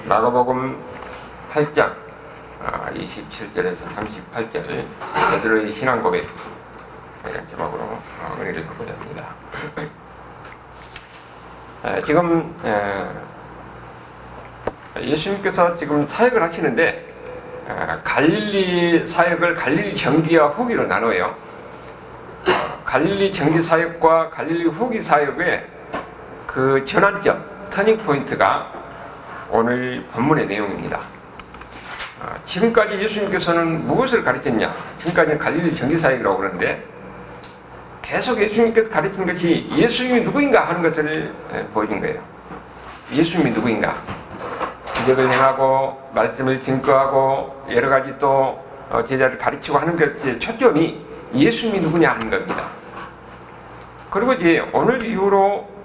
마가복음 8장 27절에서 38절 베드로의 신앙 고백 제목으로 은혜를 듣고자 합니다. 지금 예수님께서 지금 사역을 하시는데 갈릴리 사역을 갈릴리 정기와 후기로 나눠요. 갈릴리 정기 사역과 갈릴리 후기 사역의 그 전환점, 터닝 포인트가 오늘 본문의 내용입니다. 지금까지 예수님께서는 무엇을 가르쳤냐? 지금까지는 갈릴리 정기 사역이라고 그러는데 계속 예수님께서 가르친 것이 예수님이 누구인가 하는 것을 보여준 거예요. 예수님이 누구인가? 기적을 행하고 말씀을 증거하고 여러 가지 또 제자를 가르치고 하는 것의 초점이 예수님이 누구냐 하는 겁니다. 그리고 이제 오늘 이후로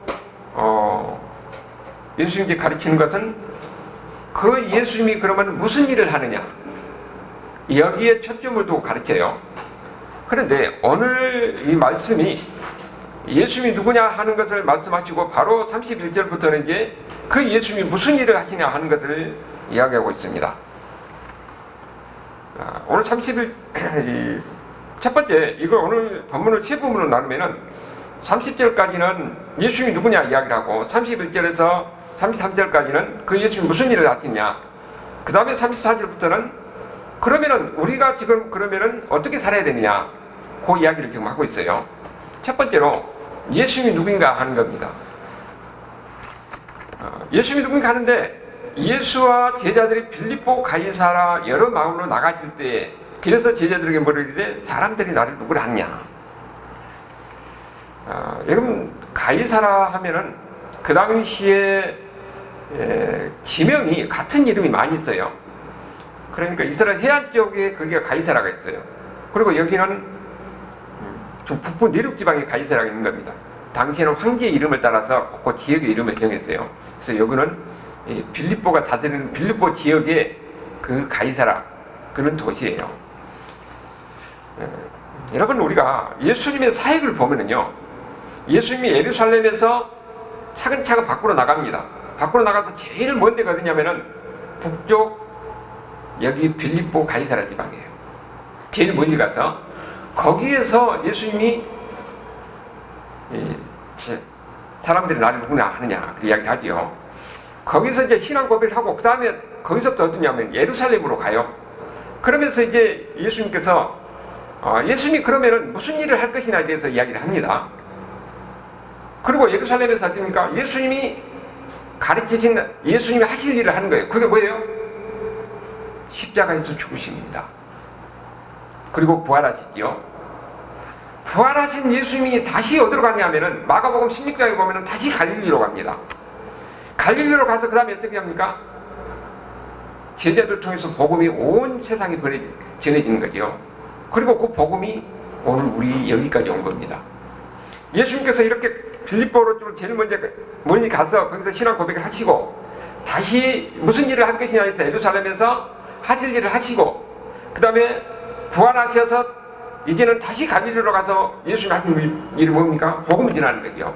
예수님께 가르치는 것은 그 예수님이 그러면 무슨 일을 하느냐 여기에 초점을 두고 가르쳐요. 그런데 오늘 이 말씀이 예수님이 누구냐 하는 것을 말씀하시고 바로 31절부터는 이제 그 예수님이 무슨 일을 하시냐 하는 것을 이야기하고 있습니다. 오늘 31 첫 번째 이걸 오늘 본문을 세 부분으로 나누면은 30절까지는 예수님이 누구냐 이야기를 하고 31절에서 33절까지는 그 예수님이 무슨 일을 하시냐, 그 다음에 34절부터는 그러면은 우리가 지금 그러면은 어떻게 살아야 되느냐 그 이야기를 지금 하고 있어요. 첫 번째로 예수님이 누구인가 하는 겁니다. 예수님이 누구인가 하는데 예수와 제자들이 빌립보 가이사라 여러 마을로 나가실 때 그래서 제자들에게 뭐를 이래 사람들이 나를 누구라 하냐. 여러분 가이사라 하면은 그 당시에 지명이 같은 이름이 많이 있어요. 그러니까 이스라엘 해안 쪽에 거기가 가이사라가 있어요. 그리고 여기는 좀 북부 내륙 지방에 가이사라가 있는 겁니다. 당시에는 황제의 이름을 따라서 그 지역의 이름을 정했어요. 그래서 여기는 빌립보가 다스리는 빌립보 지역의 그 가이사라 그런 도시예요. 여러분 우리가 예수님의 사역을 보면은요, 예수님이 예루살렘에서 차근차근 밖으로 나갑니다. 밖으로 나가서 제일 먼 데가 어디냐면은 북쪽 여기 빌립보 가이사라 지방이에요. 제일 멀리 가서 거기에서 예수님이 사람들이 나를 누구냐 하느냐 그 이야기를 하지요. 거기서 이제 신앙 고백을 하고 그 다음에 거기서부터 어떠냐면 예루살렘으로 가요. 그러면서 이제 예수님께서 예수님이 그러면은 무슨 일을 할 것이냐에 대해서 이야기를 합니다. 그리고 예루살렘에서 어떻습니까? 예수님이 가르치신 예수님이 하실 일을 하는 거예요. 그게 뭐예요? 십자가에서 죽으십니다. 그리고 부활하시죠. 부활하신 예수님이 다시 어디로 가냐면은 마가복음 16장에 보면은 다시 갈릴리로 갑니다. 갈릴리로 가서 그 다음에 어떻게 합니까? 제자들 통해서 복음이 온 세상에 전해지는 거죠. 그리고 그 복음이 오늘 우리 여기까지 온 겁니다. 예수님께서 이렇게 빌립보로 좀 제일 먼저 멀리 가서 거기서 신앙 고백을 하시고 다시 무슨 일을 할 것이냐 해서 예루살렘에서 하실 일을 하시고 그 다음에 부활하셔서 이제는 다시 갈릴리로 가서 예수님 하신 일이 뭡니까? 복음을 전하는 거죠.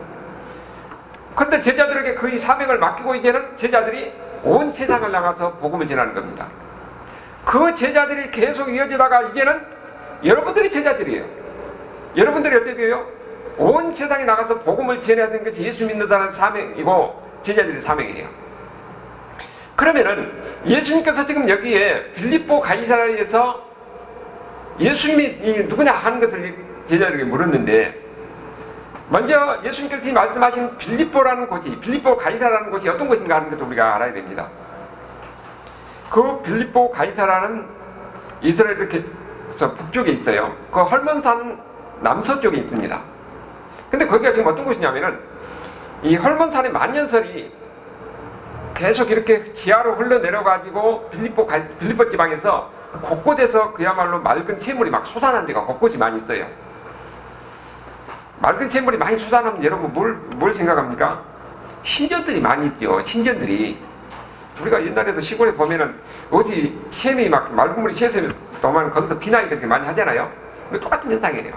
그런데 제자들에게 그 사명을 맡기고 이제는 제자들이 온 세상을 나가서 복음을 전하는 겁니다. 그 제자들이 계속 이어지다가 이제는 여러분들이 제자들이에요. 여러분들이 어떻게 돼요? 온 세상에 나가서 복음을 전해야 되는 것이 예수 믿는다는 사명이고 제자들의 사명이에요. 그러면은 예수님께서 지금 여기에 빌립보 가이사라에서 예수님이 누구냐 하는 것을 제자들에게 물었는데 먼저 예수님께서 말씀하신 빌립보라는 곳이 빌립보 가이사라는 곳이 어떤 곳인가 하는 것도 우리가 알아야 됩니다. 그 빌립보 가이사라는 이스라엘 이렇게 북쪽에 있어요. 그 헐몬산 남서쪽에 있습니다. 근데 거기가 지금 어떤 곳이냐면은 이 헐몬산의 만년설이 계속 이렇게 지하로 흘러내려가지고 빌립보 지방에서 곳곳에서 그야말로 맑은 샘물이 막 솟아난 데가 곳곳이 많이 있어요. 맑은 샘물이 많이 솟아나면 여러분 뭘 생각합니까? 신전들이 많이 있죠. 신전들이 우리가 옛날에도 시골에 보면은 어디 샘이 막 맑은 물이 샘이 도면 거기서 비나이 그렇게 많이 하잖아요. 똑같은 현상이에요.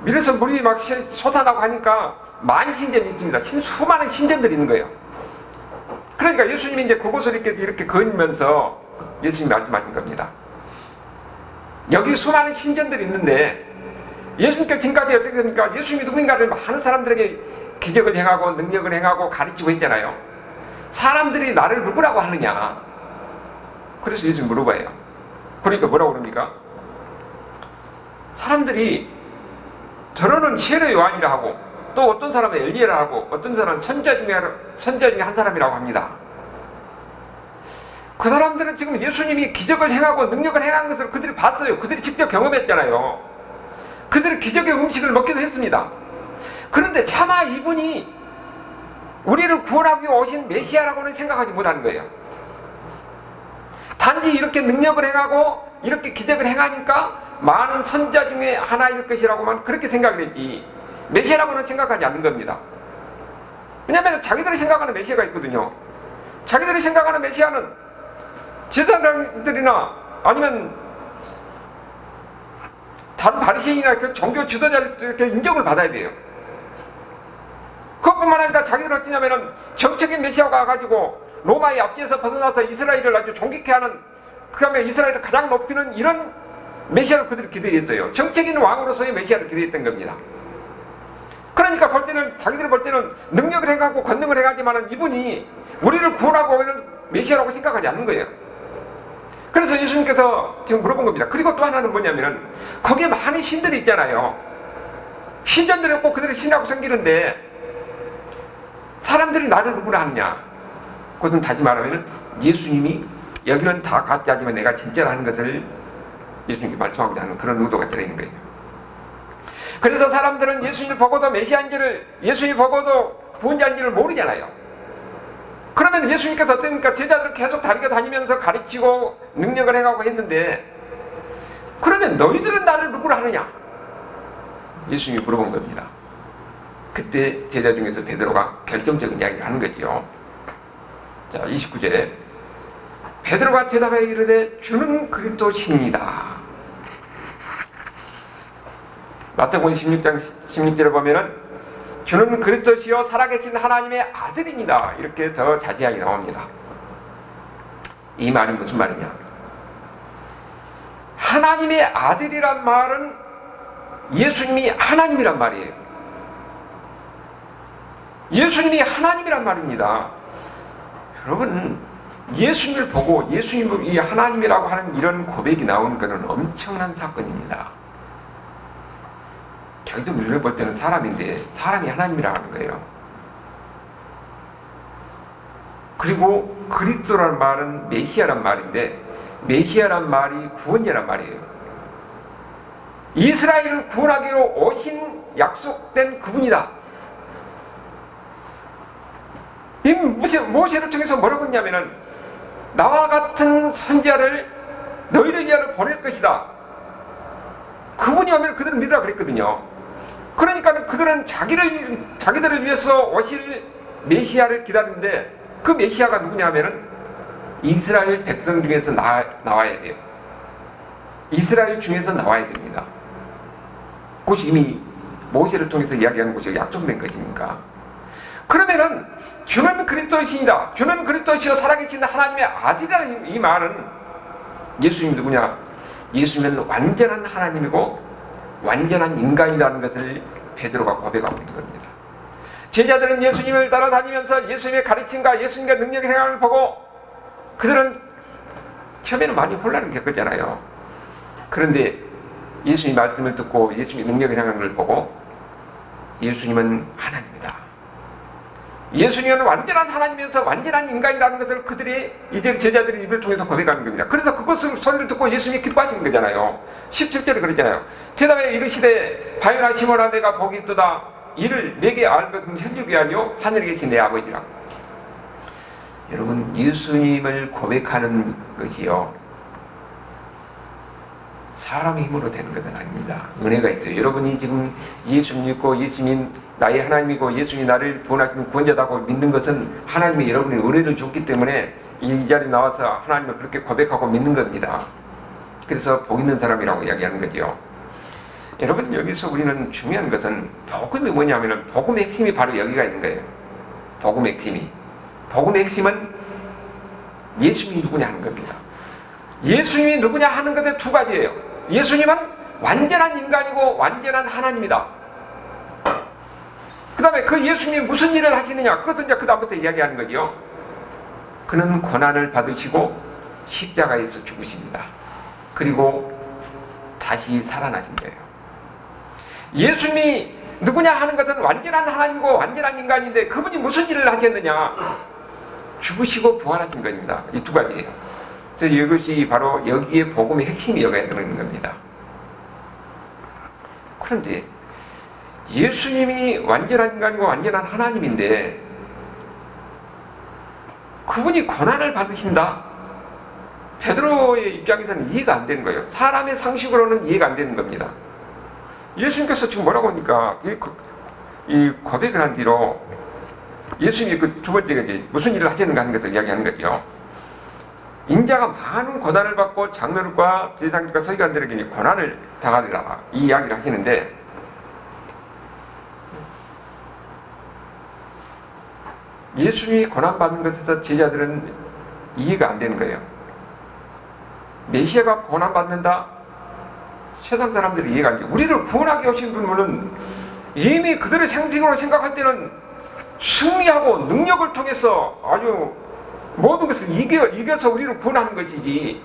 밀어서 물이 막 솟아나고 하니까 만신전이 있습니다. 수많은 신전들이 있는 거예요. 그러니까 예수님이 이제 그곳을 이렇게 거니면서 예수님이 말씀하신 겁니다. 여기 수많은 신전들이 있는데 예수님께서 지금까지 어떻게 됩니까? 예수님이 누구인가를 많은 사람들에게 기적을 행하고 능력을 행하고 가르치고 했잖아요. 사람들이 나를 누구라고 하느냐? 그래서 예수님이 물어봐요. 그러니까 뭐라고 그럽니까? 사람들이 저러는 세례 요한이라 하고 또 어떤 사람은 엘리야라 하고 어떤 사람은 선지자 중에 한 사람이라고 합니다. 그 사람들은 지금 예수님이 기적을 행하고 능력을 행한 것을 그들이 봤어요. 그들이 직접 경험했잖아요. 그들이 기적의 음식을 먹기도 했습니다. 그런데 차마 이분이 우리를 구원하기 위해 오신 메시아라고는 생각하지 못하는 거예요. 단지 이렇게 능력을 행하고 이렇게 기적을 행하니까 많은 선지자 중에 하나일 것이라고만 그렇게 생각을 했지 메시아라고는 생각하지 않는 겁니다. 왜냐하면 자기들이 생각하는 메시아가 있거든요. 자기들이 생각하는 메시아는 제사장들이나 아니면 다른 바리새인이나 그 종교 지도자들께 인정을 받아야 돼요. 그것뿐만 아니라 자기들은 어떠냐면은 정책인 메시아가 와가지고 로마의 압제에서 벗어나서 이스라엘을 아주 존귀케 하는 그 다음에 이스라엘을 가장 높이는 이런 메시아를 그들이 기대했어요. 정책인 왕으로서의 메시아를 기대했던 겁니다. 그러니까 볼 때는 자기들 볼 때는 능력을 행하고 권능을 행하지만은 이분이 우리를 구원하고 있는 메시아라고 생각하지 않는 거예요. 그래서 예수님께서 지금 물어본 겁니다. 그리고 또 하나는 뭐냐면은 거기에 많은 신들이 있잖아요. 신전들이 없고 그들이 신하고 섬기는데 사람들이 나를 누구라 하느냐? 그것은 다시 말하면 예수님이 여기는 다 가짜지만 내가 진짜라는 것을 예수님이 말씀하고자 하는 그런 의도가 들어있는 거예요. 그래서 사람들은 예수님을 보고도 메시아인지를 예수님이 보고도 구원자인지를 모르잖아요. 그러면 예수님께서 어떻습니까? 제자들을 계속 다리가 다니면서 가르치고 능력을 행하고 했는데 그러면 너희들은 나를 누구라 하느냐? 예수님이 물어본 겁니다. 그때 제자 중에서 베드로가 결정적인 이야기를 하는 거죠. 자, 29절에 베드로가 대답하여 이르되 주는 그리스도 신이다. 마태복음 16장 16절에 보면은 주는 그리스도시요 살아계신 하나님의 아들입니다. 이렇게 더 자세하게 나옵니다. 이 말이 무슨 말이냐? 하나님의 아들이란 말은 예수님이 하나님이란 말이에요. 예수님이 하나님이란 말입니다. 여러분, 예수님을 보고 예수님이 하나님이라고 하는 이런 고백이 나오는 것은 엄청난 사건입니다. 저희도 눈을 볼 때는 사람인데 사람이 하나님이라고 하는 거예요. 그리고 그리스도라는 말은 메시아란 말인데 메시아란 말이 구원자란 말이에요. 이스라엘을 구원하기로 오신 약속된 그분이다. 이 모세를 통해서 뭐라고 했냐면은 나와 같은 선지자를 너희를 위하여 보낼 것이다. 그분이 오면 그들을 믿으라 그랬거든요. 그러니까 그들은 자기들을 위해서 오실 메시아를 기다리는데 그 메시아가 누구냐면은 이스라엘 백성 중에서 나와야 돼요. 이스라엘 중에서 나와야 됩니다. 그것이 이미 모세를 통해서 이야기하는 것이 약속된 것이니까. 그러면은 주는 그리스도이시다. 주는 그리스도시요 살아계신 하나님의 아들이라는 이 말은 예수님이 누구냐? 예수님은 완전한 하나님이고 완전한 인간이라는 것을 베드로가 고백하고 있는 겁니다. 제자들은 예수님을 따라다니면서 예수님의 가르침과 예수님의 능력의 행함을 보고 그들은 처음에는 많이 혼란을 겪었잖아요. 그런데 예수님 말씀을 듣고 예수님의 능력의 행함을 보고 예수님은 하나님이다. 예수님은 완전한 하나님이면서 완전한 인간이라는 것을 그들이 이제 제자들의 입을 통해서 고백하는 겁니다. 그래서 그것을 소리를 듣고 예수님이 기뻐하시는 거잖아요. 17절에 그러잖아요. 대답에 이르시되 바요나 시몬아 내가 복이 있도다. 이를 내게 알 것은 혈육이 아니요 하늘에 계신 내 아버지라. 여러분, 예수님을 고백하는 것이요 사람의 힘으로 되는 것은 아닙니다. 은혜가 있어요. 여러분이 지금 예수님 믿고 예수님 나의 하나님이고 예수님이 나를 구원하시는 구원자다고 믿는 것은 하나님이 여러분이 은혜를 줬기 때문에 이 자리에 나와서 하나님을 그렇게 고백하고 믿는 겁니다. 그래서 복 있는 사람이라고 이야기하는 거죠. 여러분, 여기서 우리는 중요한 것은 복음이 뭐냐면 복음의 핵심이 바로 여기가 있는 거예요. 복음의 핵심이. 복음의 핵심은 예수님이 누구냐 하는 겁니다. 예수님이 누구냐 하는 것에 두 가지예요. 예수님은 완전한 인간이고 완전한 하나님이다. 그 다음에 그 예수님이 무슨 일을 하시느냐, 그것은 이제 그 다음부터 이야기하는 거죠. 그는 고난을 받으시고 십자가에서 죽으십니다. 그리고 다시 살아나신 거예요. 예수님이 누구냐 하는 것은 완전한 하나님이고 완전한 인간인데 그분이 무슨 일을 하셨느냐? 죽으시고 부활하신 겁니다. 이 두 가지예요. 그래서 이것이 바로 여기에 복음의 핵심이 여기에 있는 겁니다. 그런데 예수님이 완전한 인간이고 완전한 하나님인데 그분이 고난을 받으신다? 베드로의 입장에서는 이해가 안 되는 거예요. 사람의 상식으로는 이해가 안 되는 겁니다. 예수님께서 지금 뭐라고 하니까 이 고백을 한 뒤로 예수님이 그 두 번째가 이제 무슨 일을 하셨는가 하는 것을 이야기하는 거죠. 인자가 많은 고난을 받고 장로들과 제사장들과 서기관들에게 고난을 당하리라 이 이야기를 하시는데 예수님이 고난받는 것에서 제자들은 이해가 안 되는 거예요. 메시아가 고난받는다? 세상 사람들이 이해가 안 돼요. 우리를 구원하게 오신 분은 이미 그들의 상식으로 생각할 때는 승리하고 능력을 통해서 아주 모든 것을 이겨서 우리를 구원하는 것이지,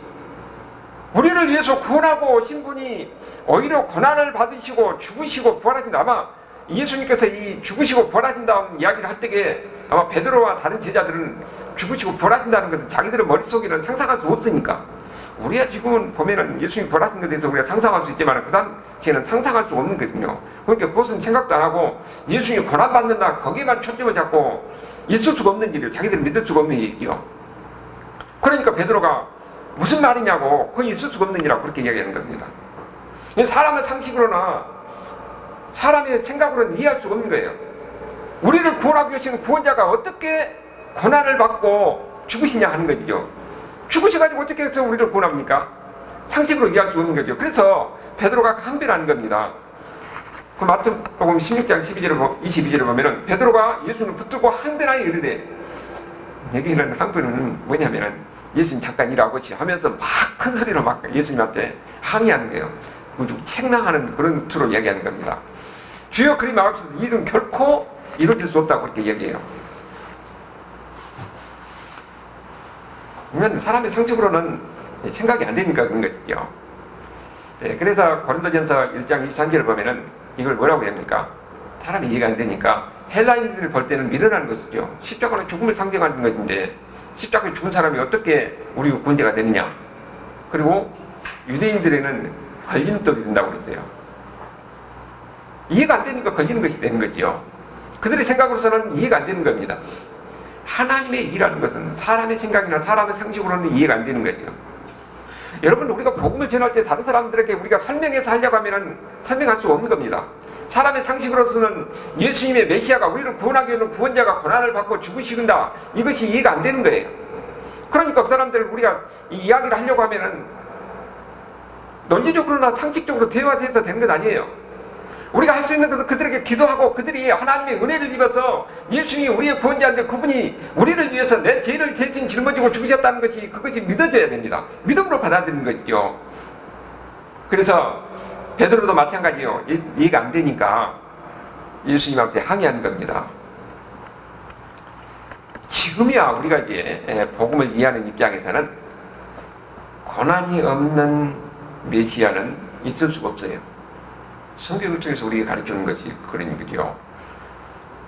우리를 위해서 구원하고 오신 분이 오히려 고난을 받으시고 죽으시고 부활하신다. 아마 예수님께서 이 죽으시고 부활하신다는 이야기를 할 때에 아마 베드로와 다른 제자들은 죽으시고 부활하신다는 것은 자기들의 머릿속에는 상상할 수 없으니까, 우리가 지금 보면은 예수님이 부활하신 것에 대해서 우리가 상상할 수 있지만 그 당시에는 상상할 수 없는 거거든요. 그러니까 그것은 생각도 안 하고 예수님이 고난받는다 거기에만 초점을 잡고 있을 수가 없는 일이에요. 자기들은 믿을 수가 없는 일이죠. 그러니까 베드로가 무슨 말이냐고, 그건 있을 수가 없는 일이라고 그렇게 이야기하는 겁니다. 사람의 상식으로나 사람의 생각으로는 이해할 수가 없는 거예요. 우리를 구원하기 위해서 구원자가 어떻게 고난을 받고 죽으시냐 하는 거죠. 죽으셔가지고 어떻게 해서 우리를 구원합니까? 상식으로 이해할 수 없는 거죠. 그래서 베드로가 항변하는 겁니다. 그 마태복음 16장 22절을 보면은 베드로가 예수를 붙들고 항변하여 이르되, 여기는 항변은 뭐냐면은 예수님 잠깐 일하고 하면서 막 큰 소리로 막 예수님한테 항의하는 거예요. 책망하는 그런 투로 이야기하는 겁니다. 주여 그리 마옵소서, 이 일은 결코 이루어질 수 없다고 그렇게 이야기해요. 그러면 사람의 상식으로는 생각이 안 되니까 그런 거죠. 네, 그래서 고린도전서 1장 23절을 보면은 이걸 뭐라고 합니까? 사람이 이해가 안 되니까 헬라인들을 볼 때는 미련한 것이죠. 십자가는 죽음을 상징하는 것인데 십자가에 죽은 사람이 어떻게 우리 구원자가 되느냐? 그리고 유대인들에는 걸림돌이 된다고 그랬어요. 이해가 안 되니까 걸리는 것이 되는 거죠. 그들의 생각으로서는 이해가 안 되는 겁니다. 하나님의 일이라는 것은 사람의 생각이나 사람의 상식으로는 이해가 안 되는 거죠. 여러분, 우리가 복음을 전할 때 다른 사람들에게 우리가 설명해서 하려고 하면 설명할 수 없는 겁니다. 사람의 상식으로서는 예수님의 메시아가 우리를 구원하기 위해서 구원자가 고난을 받고 죽으신다, 이것이 이해가 안 되는 거예요. 그러니까 그 사람들을 우리가 이 이야기를 하려고 하면은 논리적으로나 상식적으로 대화해서 되는 것 아니에요. 우리가 할 수 있는 것은 그들에게 기도하고 그들이 하나님의 은혜를 입어서 예수님이 우리의 구원자인데 그분이 우리를 위해서 내 죄를 대신 짊어지고 죽으셨다는 것이, 그것이 믿어져야 됩니다. 믿음으로 받아들이는 것이죠. 그래서 베드로도 마찬가지요. 이해가 안 되니까 예수님한테 항의하는 겁니다. 지금이야 우리가 이제 복음을 이해하는 입장에서는 고난이 없는 메시아는 있을 수가 없어요. 성경을 통해서 우리에게 가르쳐주는 것이 그런 거죠.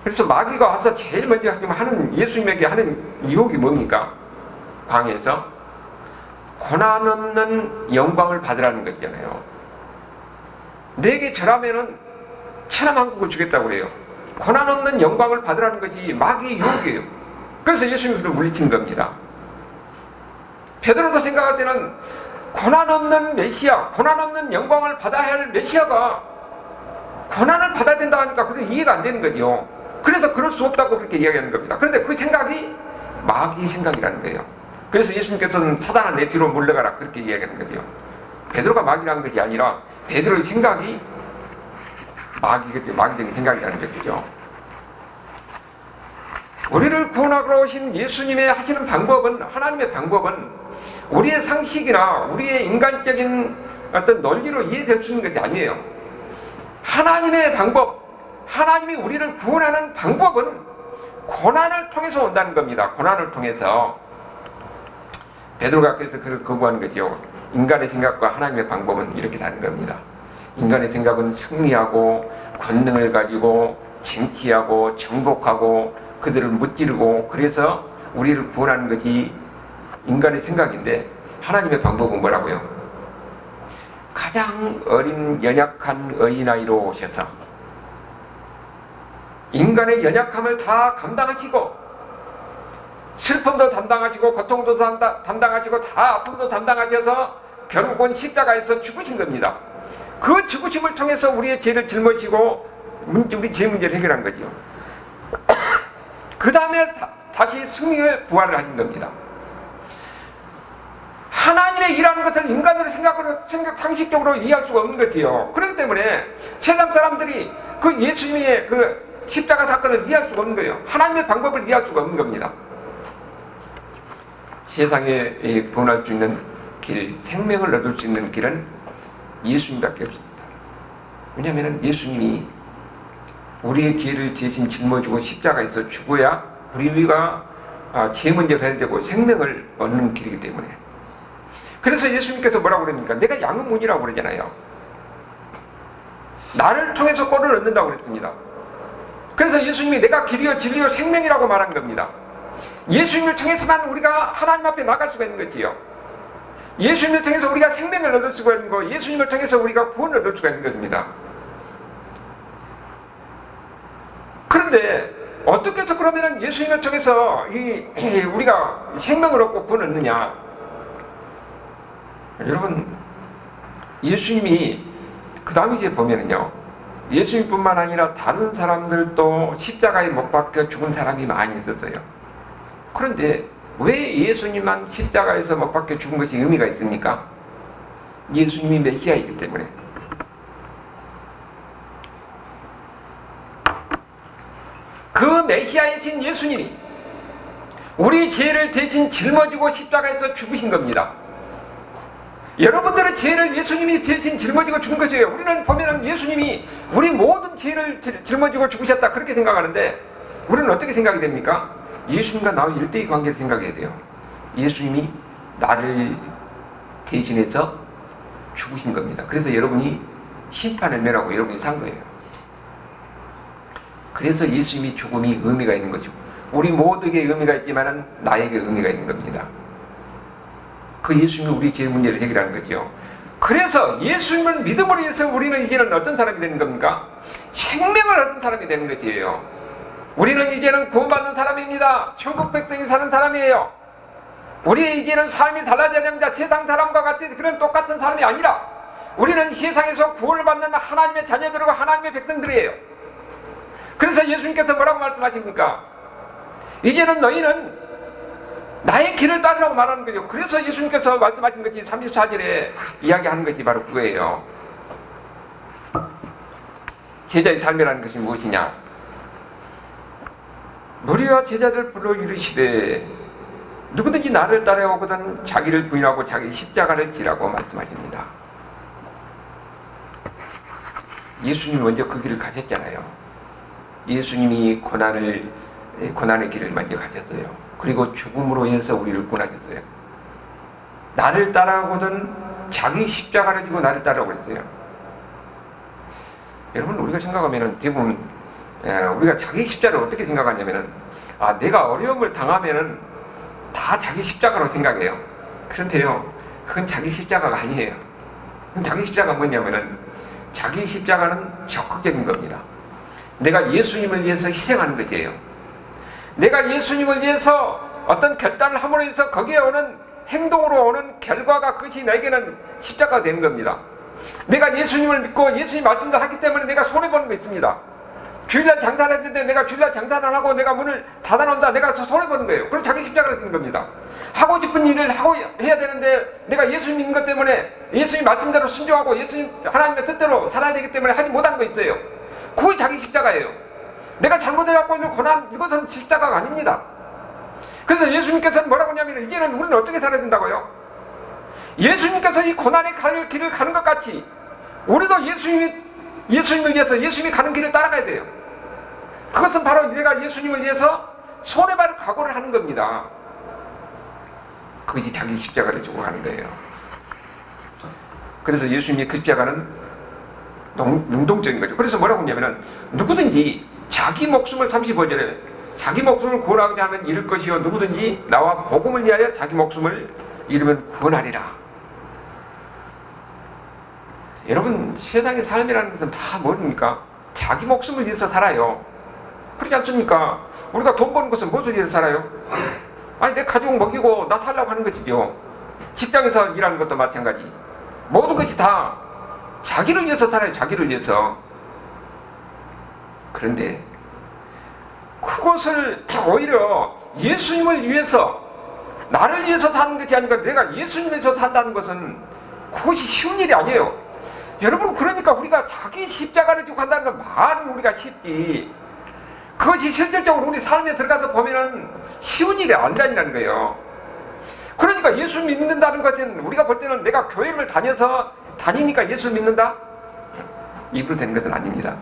그래서 마귀가 와서 제일 먼저 하는, 예수님에게 하는 유혹이 뭡니까? 방에서 고난 없는 영광을 받으라는 거잖아요. 내게 절하면은 천하만국을 주겠다고 그래요. 고난 없는 영광을 받으라는 것이 마귀의 유혹이에요. 그래서 예수님이 그를 물리친 겁니다. 베드로도 생각할 때는 고난 없는 메시아, 고난 없는 영광을 받아야 할 메시아가 고난을 받아야 된다 하니까 그게 이해가 안 되는 거죠. 그래서 그럴 수 없다고 그렇게 이야기하는 겁니다. 그런데 그 생각이 마귀의 생각이라는 거예요. 그래서 예수님께서는 사단아 내 뒤로 물러가라 그렇게 이야기하는 거죠. 베드로가 마귀라는 것이 아니라 베드로의 생각이 마귀적인 생각이라는 것이죠. 우리를 구원하러 오신 예수님의 하시는 방법은, 하나님의 방법은 우리의 상식이나 우리의 인간적인 어떤 논리로 이해될 수 있는 것이 아니에요. 하나님의 방법, 하나님이 우리를 구원하는 방법은 고난을 통해서 온다는 겁니다. 고난을 통해서. 베드로가 그래서 그걸 거부하는 거죠. 인간의 생각과 하나님의 방법은 이렇게 다른 겁니다. 인간의 생각은 승리하고 권능을 가지고 쟁취하고 정복하고 그들을 무찌르고 그래서 우리를 구원하는 것이 인간의 생각인데, 하나님의 방법은 뭐라고요? 가장 어린 연약한 어린아이로 오셔서 인간의 연약함을 다 감당하시고 슬픔도 담당하시고 고통도 담당하시고 다 아픔도 담당하셔서 결국은 십자가에서 죽으신 겁니다. 그 죽으심을 통해서 우리의 죄를 짊어지고 우리 죄 문제를 해결한 거죠. 그 다음에 다시 승리의 부활을 하신 겁니다. 하나님의 일하는 것을 인간으로 상식적으로 이해할 수가 없는 거지요. 그렇기 때문에 세상 사람들이 그 예수님의 그 십자가 사건을 이해할 수가 없는 거예요. 하나님의 방법을 이해할 수가 없는 겁니다. 세상에 구원할 수 있는 길, 생명을 얻을 수 있는 길은 예수님밖에 없습니다. 왜냐하면 예수님이 우리의 죄를 대신 짊어지고 십자가에서 죽어야 우리가 죄 문제가 해결되고 생명을 얻는 길이기 때문에. 그래서 예수님께서 뭐라고 그럽니까? 내가 양은 문이라고 그러잖아요. 나를 통해서 꼴을 얻는다고 그랬습니다. 그래서 예수님이 내가 길이요 진리요 생명이라고 말한 겁니다. 예수님을 통해서만 우리가 하나님 앞에 나갈 수가 있는 거지요. 예수님을 통해서 우리가 생명을 얻을 수가 있는 거, 예수님을 통해서 우리가 구원을 얻을 수가 있는 겁니다. 그런데 어떻게 해서 그러면은 예수님을 통해서 우리가 생명을 얻고 구원을 얻느냐? 여러분, 예수님이 그 다음 이제 보면은요, 예수님뿐만 아니라 다른 사람들도 십자가에 못 박혀 죽은 사람이 많이 있었어요. 그런데 왜 예수님만 십자가에서 못 박혀 죽은 것이 의미가 있습니까? 예수님이 메시아이기 때문에. 그 메시아이신 예수님이 우리 죄를 대신 짊어지고 십자가에서 죽으신 겁니다. 여러분들의 죄를 예수님이 대신 짊어지고 죽은 것이에요. 우리는 보면은 예수님이 우리 모든 죄를 짊어지고 죽으셨다 그렇게 생각하는데, 우리는 어떻게 생각이 됩니까? 예수님과 나와 일대의 관계를 생각해야 돼요. 예수님이 나를 대신해서 죽으신 겁니다. 그래서 여러분이 심판을 면하고 여러분이 산 거예요. 그래서 예수님이 죽음이 의미가 있는 거죠. 우리 모두에게 의미가 있지만 나에게 의미가 있는 겁니다. 그 예수님이 우리 죄 문제를 해결하는 거죠. 그래서 예수님을 믿음으로 해서 우리는 이제는 어떤 사람이 되는 겁니까? 생명을 얻은 사람이 되는 것이에요. 우리는 이제는 구원받는 사람입니다. 천국 백성이 사는 사람이에요. 우리 이제는 삶이 달라져야 됩니다. 세상 사람과 같은 그런 똑같은 사람이 아니라 우리는 세상에서 구원을 받는 하나님의 자녀들이고 하나님의 백성들이에요. 그래서 예수님께서 뭐라고 말씀하십니까? 이제는 너희는 나의 길을 따르라고 말하는 거죠. 그래서 예수님께서 말씀하신 것이 34절에 이야기하는 것이 바로 그거예요. 제자의 삶이라는 것이 무엇이냐? 너희와 제자들 불러 이르시되 누구든지 나를 따라오거든 자기를 부인하고 자기 십자가를 지라고 말씀하십니다. 예수님이 먼저 그 길을 가셨잖아요. 예수님이 고난의 길을 먼저 가셨어요. 그리고 죽음으로 인해서 우리를 구원하셨어요. 나를 따라오거든 자기 십자가를 지고 나를 따라오고 있어요. 여러분, 우리가 생각하면은 대부분 우리가 자기 십자가를 어떻게 생각하냐면은, 내가 어려움을 당하면은 다 자기 십자가로 생각해요. 그런데요, 그건 자기 십자가가 아니에요. 자기 십자가가 뭐냐면은, 자기 십자가는 적극적인 겁니다. 내가 예수님을 위해서 희생하는 것이에요. 내가 예수님을 위해서 어떤 결단을 함으로 해서 거기에 오는 행동으로 오는 결과가 그것이 내게는 십자가가 되는 겁니다. 내가 예수님을 믿고 예수님 말씀을 하기 때문에 내가 손해보는 거 있습니다. 주일날 장사를 했는데 내가 주일날 장사를 안 하고 내가 문을 닫아놓는다, 내가 손해보는 거예요. 그럼 자기 십자가가 되는 겁니다. 하고 싶은 일을 해야 되는데 내가 예수님 믿는 것 때문에 예수님 말씀대로 순종하고 예수님 하나님의 뜻대로 살아야 되기 때문에 하지 못한 거 있어요. 그게 자기 십자가예요. 내가 잘못해갖고 있는 고난, 이것은 십자가가 아닙니다. 그래서 예수님께서는 뭐라고 하냐면 이제는 우리는 어떻게 살아야 된다고요? 예수님께서 이 고난의 길을 가는 것 같이 우리도 예수님을 위해서 예수님이 가는 길을 따라가야 돼요. 그것은 바로 내가 예수님을 위해서 손에 발을 각오를 하는 겁니다. 그것이 자기 십자가를 주고 가는 거예요. 그래서 예수님의 그 십자가는 능동적인 거죠. 그래서 뭐라고 하냐면은 누구든지 자기 목숨을 35절에 자기 목숨을 구원하고자 하면 잃을 것이요 누구든지 나와 복음을 위하여 자기 목숨을 잃으면 구원하리라. 여러분, 세상의 삶이라는 것은 다 뭡니까? 자기 목숨을 위해서 살아요. 그렇지 않습니까? 우리가 돈 버는 것은 무엇을 위해서 살아요? 아니, 내 가족 먹이고 나 살라고 하는 것이죠. 직장에서 일하는 것도 마찬가지. 모든 것이 다 자기를 위해서 살아요. 자기를 위해서. 그런데 그것을 오히려 예수님을 위해서, 나를 위해서 사는 것이 아니라 내가 예수님을 위해서 산다는 것은 그것이 쉬운 일이 아니에요. 여러분, 그러니까 우리가 자기 십자가를 지고 간다는 건 말은 우리가 쉽지, 그것이 실질적으로 우리 삶에 들어가서 보면은 쉬운 일이 아니라는 거예요. 그러니까 예수 믿는다는 것은 우리가 볼 때는 내가 교회를 다니니까 예수 믿는다? 입으로 되는 것은 아닙니다.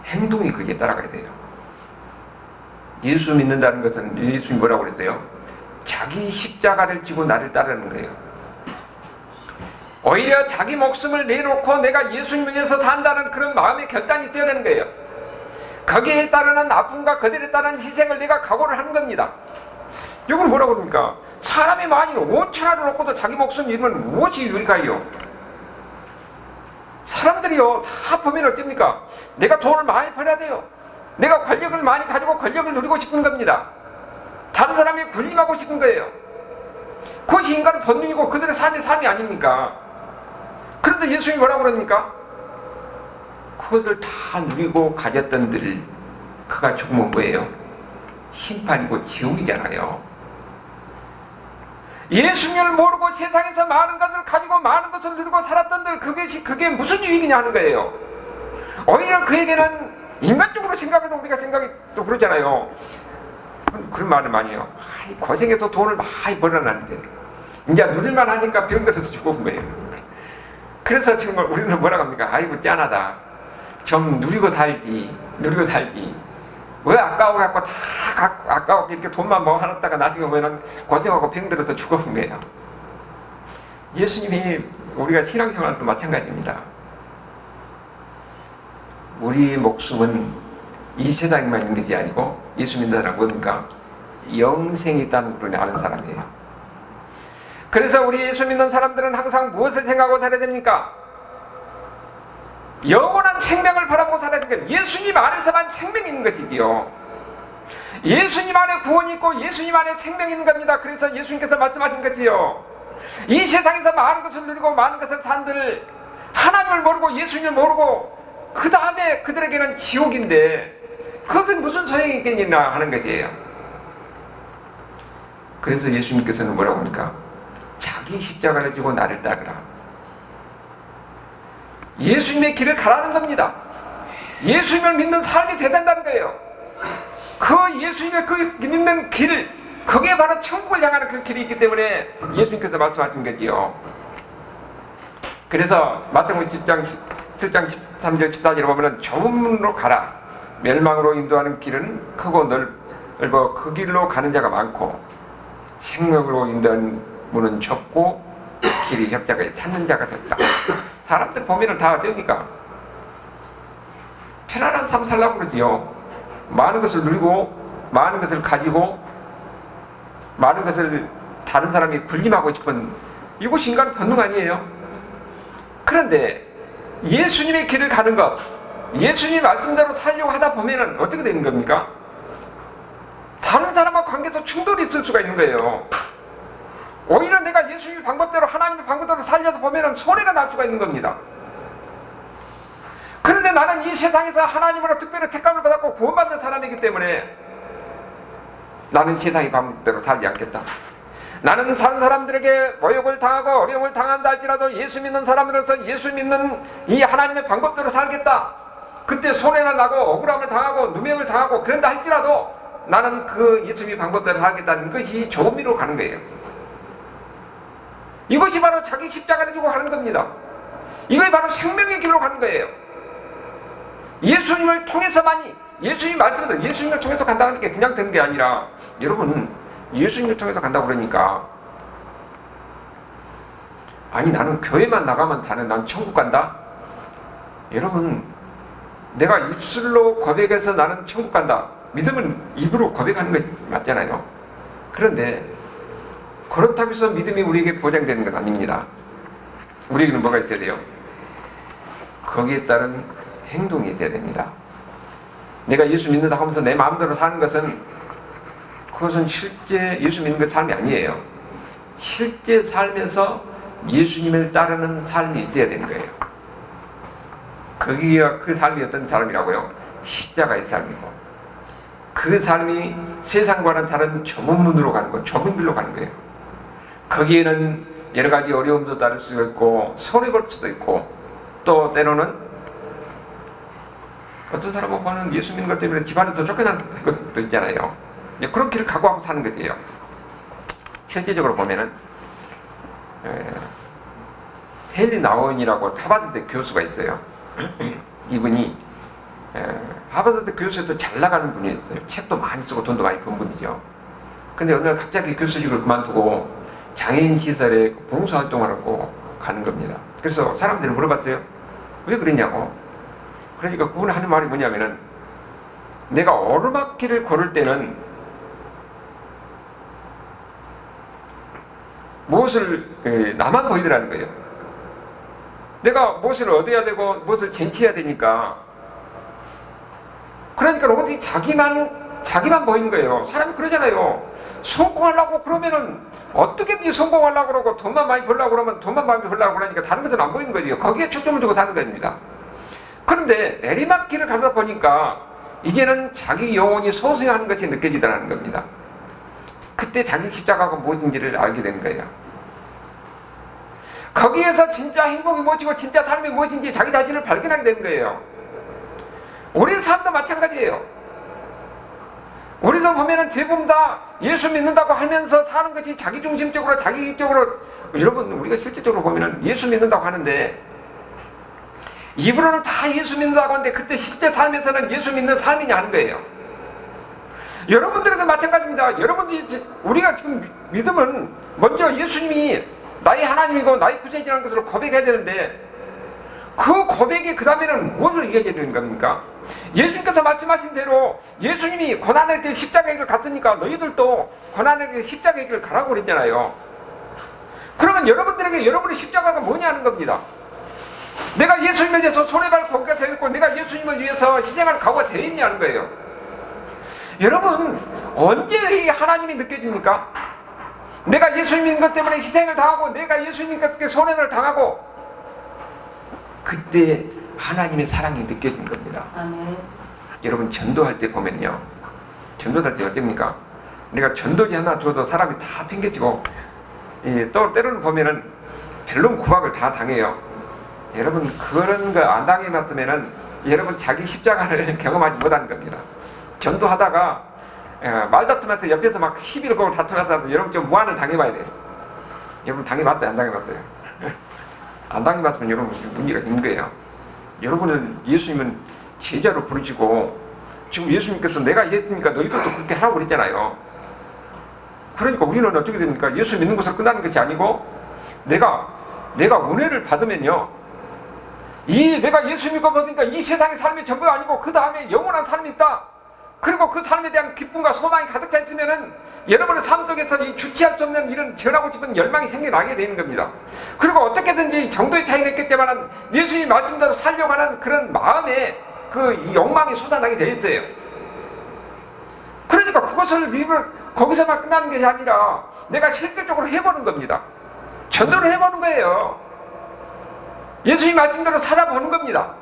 행동이 거기에 따라가야 돼요. 예수 믿는다는 것은 예수님이 뭐라고 그랬어요? 자기 십자가를 지고 나를 따르는 거예요. 오히려 자기 목숨을 내놓고 내가 예수님을 위해서 산다는 그런 마음의 결단이 있어야 되는 거예요. 거기에 따르는 아픔과 그들에 따른 희생을 내가 각오를 하는 겁니다. 이걸 뭐라고 그럽니까? 사람이 많이 5천하를 놓고도 자기 목숨 잃으면 무엇이 유익하요? 사람들이요, 다 보면 어떻습니까? 내가 돈을 많이 벌어야 돼요. 내가 권력을 많이 가지고 권력을 누리고 싶은 겁니다. 다른 사람이 군림하고 싶은 거예요. 그것이 인간의 본능이고 그들의 삶이 아닙니까? 그런데 예수님이 뭐라고 그럽니까? 그것을 다 누리고 가졌던들, 그가 죽으면 뭐예요? 심판이고 지옥이잖아요. 예수님을 모르고 세상에서 많은 것을 가지고 많은 것을 누리고 살았던들, 그게 무슨 유익이냐 하는 거예요. 오히려 그에게는 인간적으로 생각해도 우리가 생각이 또 그러잖아요. 그런 말을 많이 해요. 고생해서 돈을 많이 벌어놨는데 이제 누릴만 하니까 병들어서 죽어본 거예요. 그래서 지금 우리는 뭐라고 합니까? 아이고 짠하다. 좀 누리고 살지. 왜 아까워갖고 다 아까워 이렇게 돈만 모아놨다가 나중에 보면 고생하고 병들어서 죽어본 거예요. 예수님이 우리가 신앙생활도 마찬가지입니다. 우리의 목숨은 이 세상에만 있는 것이 아니고 예수 믿는 사람은 뭡니까? 영생이 있다는 걸 아는 사람이에요. 그래서 우리 예수 믿는 사람들은 항상 무엇을 생각하고 살아야 됩니까? 영원한 생명을 바라보고 살아야 되는 거예요. 예수님 안에서만 생명이 있는 것이지요. 예수님 안에 구원이 있고 예수님 안에 생명이 있는 겁니다. 그래서 예수님께서 말씀하신 것이요, 이 세상에서 많은 것을 누리고 많은 것을 산들 하나님을 모르고 예수님을 모르고 그 다음에 그들에게는 지옥인데 그것은 무슨 소용이 있겠느냐 하는 것이에요. 그래서 예수님께서는 뭐라고 합니까? 자기 십자가를 지고 나를 따르라. 예수님의 길을 가라는 겁니다. 예수님을 믿는 삶이 되된다는 거예요. 그 예수님의 그 믿는 길, 그게 바로 천국을 향하는 그 길이 있기 때문에 예수님께서 말씀하신 거지요. 그래서 마태복음 7장 13절 14절에 보면 좁은 문으로 가라. 멸망으로 인도하는 길은 크고 넓어 그 길로 가는 자가 많고 생명으로 인도하는 문은 좁고 길이 협착하여 찾는 자가 적다. 사람들 보면은 다 어떻습니까? 편안한 삶 살라고 그러지요. 많은 것을 누리고 많은 것을 가지고 많은 것을 다른 사람이 군림하고 싶은, 이것이 인간의 본능 아니에요? 그런데 예수님의 길을 가는 것, 예수님 말씀대로 살려고 하다 보면은 어떻게 되는 겁니까? 다른 사람과 관계에서 충돌이 있을 수가 있는 거예요. 오히려 내가 예수님의 방법대로, 하나님의 방법대로 살려서 보면은 손해가 날 수가 있는 겁니다. 그런데 나는 이 세상에서 하나님으로 특별히 택감을 받았고 구원받는 사람이기 때문에 나는 세상의 방법대로 살지 않겠다. 나는 다른 사람들에게 모욕을 당하고 어려움을 당한다 할지라도 예수 믿는 사람으로서 예수 믿는 이 하나님의 방법대로 살겠다. 그때 손해나 나고 억울함을 당하고 누명을 당하고 그런다 할지라도 나는 그 예수님의 방법대로 하겠다는 것이 좋은 미로 가는 거예요. 이것이 바로 자기 십자가를 지고 가는 겁니다. 이것이 바로 생명의 길로 가는 거예요. 예수님을 통해서만이, 예수님 말씀대로 예수님을 통해서 간다는 게 그냥 되는 게 아니라, 여러분 예수님을 통해서 간다고 그러니까 아니 나는 교회만 나가면 난 천국 간다? 여러분, 내가 입술로 고백해서 나는 천국 간다, 믿음은 입으로 고백하는 것이 맞잖아요. 그런데 그렇다고 해서 믿음이 우리에게 보장되는 건 아닙니다. 우리에게는 뭐가 있어야 돼요? 거기에 따른 행동이 있어야 됩니다. 내가 예수 믿는다 하면서 내 마음대로 사는 것은, 그것은 실제 예수 믿는 그 삶이 아니에요. 실제 삶에서 예수님을 따르는 삶이 있어야 되는 거예요. 거기가 그 삶이 어떤 삶이라고요? 십자가의 삶이고, 그 삶이 세상과는 다른 좁은 문으로 가는 거, 좁은 길로 가는 거예요. 거기에는 여러 가지 어려움도 따를 수가 있고 손해볼 수도 있고, 또 때로는 어떤 사람은 보는 예수 믿는 것 때문에 집안에서 쫓겨나는 것도 있잖아요. 그런 길을 각오하고 사는 것이에요. 실제적으로 보면은 헨리 나우인이라고 하버드 교수가 있어요. 이분이 하버드 교수에서 잘 나가는 분이었어요. 책도 많이 쓰고 돈도 많이 번 분이죠. 근데 어느 날 갑자기 교수직을 그만두고 장애인 시설에 봉사활동을 하고 가는 겁니다. 그래서 사람들이 물어봤어요. 왜 그랬냐고. 그러니까 그분이 하는 말이 뭐냐면은, 내가 오르막길을 걸을 때는 무엇을 나만 보이더라는 거예요. 내가 무엇을 얻어야 되고 무엇을 쟁취해야 되니까, 그러니까 오직 자기만 보이는 거예요. 사람이 그러잖아요. 성공하려고 그러면은 어떻게든지 성공하려고 그러고, 돈만 많이 벌려고 그러면 돈만 많이 벌려고 그러니까 다른 것은 안 보이는 거죠. 거기에 초점을 두고 사는 겁니다. 그런데 내리막길을 가다 보니까 이제는 자기 영혼이 소생하는 것이 느껴지더라는 겁니다. 그때 자기 십자가가 무엇인지를 알게 된 거예요. 거기에서 진짜 행복이 무엇이고 진짜 삶이 무엇인지 자기 자신을 발견하게 된 거예요. 우리 삶도 마찬가지예요. 우리도 보면은 대부분 다 예수 믿는다고 하면서 사는 것이 자기중심적으로, 자기적으로, 여러분 우리가 실질적으로 보면은 예수 믿는다고 하는데 입으로는 다 예수 믿는다고 하는데 그때 실제 삶에서는 예수 믿는 삶이냐 하는 거예요. 여러분들은 마찬가지입니다. 여러분들이, 우리가 지금 믿음은 먼저 예수님이 나의 하나님이고 나의 구세주라는 것을 고백해야 되는데, 그 고백이 그 다음에는 무엇을 이야기해야 되는 겁니까? 예수님께서 말씀하신 대로 예수님이 고난의 길, 십자가의 길을 갔으니까 너희들도 고난의 길, 십자가의 길을 가라고 그랬잖아요. 그러면 여러분들에게 여러분의 십자가가 뭐냐는 겁니다. 내가 예수님에 대해서 손해발 고기가 되어 있고 내가 예수님을 위해서 희생할 각오가 되어 있냐는 거예요. 여러분, 언제 이 하나님이 느껴집니까? 내가 예수님인 것 때문에 희생을 당하고 내가 예수님께 손해를 당하고, 그때 하나님의 사랑이 느껴진 겁니다. 아멘. 여러분 전도할 때 보면요, 전도할 때 어떻습니까? 내가 전도지 하나 줘도 사람이 다 팽개치고, 또 때로는 보면은 별론 구박을 다 당해요. 여러분 그런 거 안 당해놨으면은 여러분 자기 십자가를 경험하지 못하는 겁니다. 전도하다가 말다툼해서 옆에서 막 시비를 걸고 다투면서 여러분 좀 무한을 당해봐야 돼요. 여러분 당해봤어요? 안 당해봤어요? 안 당해봤으면 여러분 문제가 있는 거예요. 여러분은 예수님은 제자로 부르시고, 지금 예수님께서 내가 예수니까 너희들도 그렇게 하라고 그랬잖아요. 그러니까 우리는 어떻게 됩니까? 예수 믿는 것으로 끝나는 것이 아니고, 내가 은혜를 받으면요, 내가 예수 믿고 보니까 이 세상의 삶이 전부가 아니고 그 다음에 영원한 삶이 있다. 그리고 그 삶에 대한 기쁨과 소망이 가득해 있으면은 여러분의 삶 속에서 이 주체할 수 없는 이런 전하고 싶은 열망이 생겨나게 되는 겁니다. 그리고 어떻게든지 정도의 차이는 있겠지만 예수님 말씀대로 살려고 하는 그런 마음에 그 욕망이 솟아나게 되어 있어요. 그러니까 그것을 거기서만 끝나는 것이 아니라 내가 실질적으로 해보는 겁니다. 전도를 해보는 거예요. 예수님 말씀대로 살아보는 겁니다.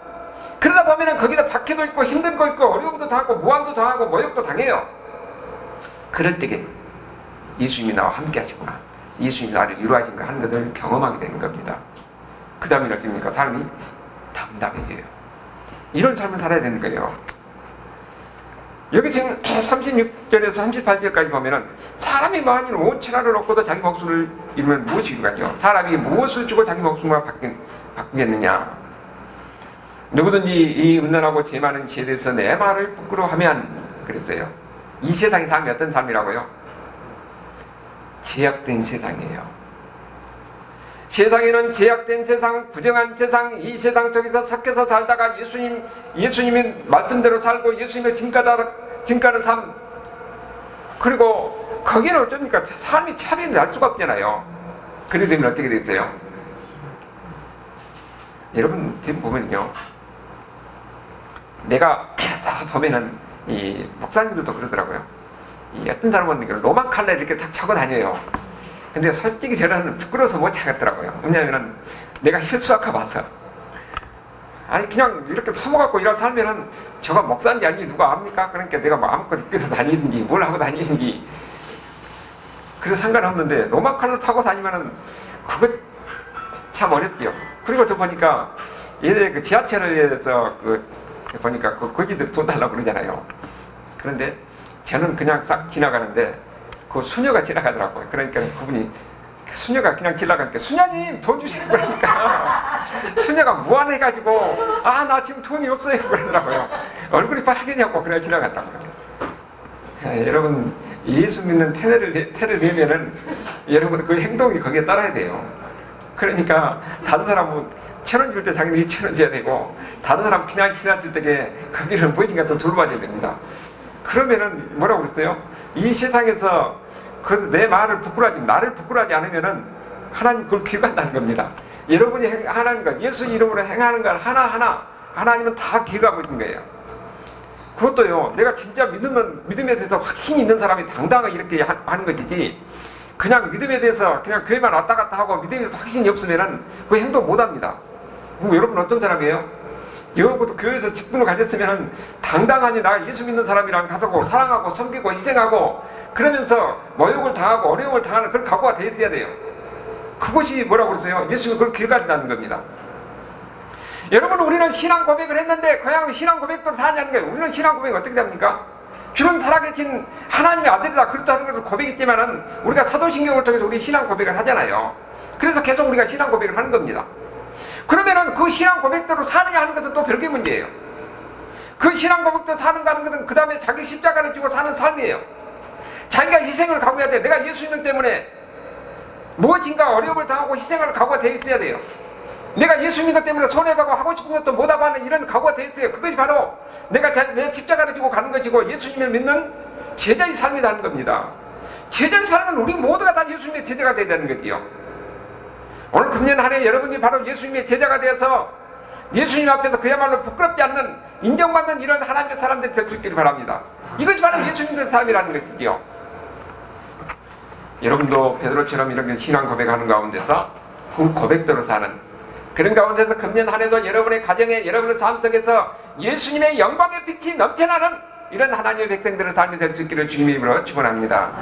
그러다 보면은 거기다 박해도 있고 힘든 거 있고 어려움도 당하고 무한도 당하고 모욕도 당해요. 그럴 때에 예수님이 나와 함께 하시구나, 예수님이 나를 위로하신가 하는 것을 경험하게 되는 겁니다. 그 다음에 어떻습니까? 삶이 담담해져요. 이런 삶을 살아야 되는 거예요. 여기 지금 36절에서 38절까지 보면은 사람이 만일 온 천하를 얻고도 자기 목숨을 잃으면 무엇이 유익하뇨? 사람이 무엇을 주고 자기 목숨을 바꾸겠느냐? 누구든지 이 음란하고 죄 많은 시대에서 내 말을 부끄러워하면, 그랬어요. 이 세상의 삶이 어떤 삶이라고요? 제약된 세상이에요. 세상에는 제약된 세상, 부정한 세상, 이 세상 속에서 섞여서 살다가 예수님의 말씀대로 살고 예수님의 증가하는 삶, 그리고 거기는 어쩝니까? 삶이 차별이 날 수가 없잖아요. 그래 되면 어떻게 됐어요? 여러분 지금 보면요, 내가 다 보면은 이 목사님들도 그러더라고요. 이 어떤 사람은 로만 칼날 이렇게 탁 차고 다녀요. 근데 솔직히 저는 부끄러워서 못 차겠더라고요. 왜냐면은 내가 실수할까 봐서. 아니 그냥 이렇게 숨어갖고 이런 살면은 저가 목사인지 아닌지 누가 압니까? 그러니까 내가 뭐 아무것도 입고서 다니든지 뭘 하고 다니든지 그래서 상관없는데 로만 칼날 타고 다니면은 그거 참 어렵지요. 그리고 또 보니까 얘네 그 지하철에서 보니까 거기들 돈 달라고 그러잖아요. 그런데 저는 그냥 싹 지나가는데 그 수녀가 지나가더라고요. 그러니까 그분이 수녀가 그냥 지나가니까 수녀님 돈 주시는 거니까 수녀가 무안해가지고 아 나 지금 돈이 없어요 그러더라고요. 얼굴이 빨개냐고 그냥 지나갔다고요. 여러분 예수 믿는 태를 내면은 여러분 그 행동이 거기에 따라야 돼요. 그러니까 다른 사람은 1,000원 줄 때 자기는 2,000원 줘야 되고 다른 사람 그냥 지나칠 때 거기를 뭐든가 또 둘러봐줘야 됩니다. 그러면은 뭐라고 그랬어요? 이 세상에서 내 말을 부끄러워하지, 나를 부끄러워하지 않으면은 하나님 그걸 기억한다는 겁니다. 여러분이 하는 것, 예수 이름으로 행하는 것 하나하나 하나님은 다 기억하고 있는 거예요. 그것도요, 내가 진짜 믿음에 대해서 확신이 있는 사람이 당당하게 이렇게 하는 것이지, 그냥 믿음에 대해서 그냥 교회만 왔다 갔다 하고 믿음에 대해서 확신이 없으면은 그 행동 못 합니다. 그럼 여러분 어떤 사람이에요? 여러분도 교회에서 직분을 가졌으면 당당하니 나 예수 믿는 사람이랑 가자고 사랑하고 섬기고 희생하고 그러면서 모욕을 당하고 어려움을 당하는 그런 각오가 돼 있어야 돼요. 그것이 뭐라고 그러세요? 예수님이 그걸 기억한다는 겁니다. 여러분 우리는 신앙 고백을 했는데 그냥 신앙 고백도 하냐는 거예요. 우리는 신앙 고백이 어떻게 됩니까? 주는 살아계신 하나님의 아들이다 그렇다는 것을 고백했지만은 우리가 사도신경을 통해서 우리 신앙 고백을 하잖아요. 그래서 계속 우리가 신앙 고백을 하는 겁니다. 그러면은 그 신앙 고백대로 사느냐 하는 것은 또 별개 문제예요. 그 신앙 고백대로 사는가 하는 것은 그 다음에 자기 십자가를 지고 사는 삶이에요. 자기가 희생을 각오해야 돼요. 내가 예수님 때문에 무엇인가 어려움을 당하고 희생을 각오가 되어 있어야 돼요. 내가 예수님 것 때문에 손해보고 하고 싶은 것도 못하고 하는 이런 각오가 되어 있어요. 그것이 바로 내가 내 십자가를 지고 가는 것이고 예수님을 믿는 제자의 삶이라는 겁니다. 제자의 삶은 우리 모두가 다 예수님의 제자가 되어야 되는 거지요. 오늘 금년 한 해 여러분이 바로 예수님의 제자가 되어서 예수님 앞에서 그야말로 부끄럽지 않는 인정받는 이런 하나님의 사람들이 될 수 있기를 바랍니다. 이것이 바로 예수님의 삶이라는 것이지요. 여러분도 베드로처럼 이렇게 신앙 고백하는 가운데서 그 고백대로 사는 그런 가운데서 금년 한 해도 여러분의 가정에 여러분의 삶 속에서 예수님의 영광의 빛이 넘쳐나는 이런 하나님의 백성들의 삶이 될 수 있기를 주님의 이름으로 축원합니다.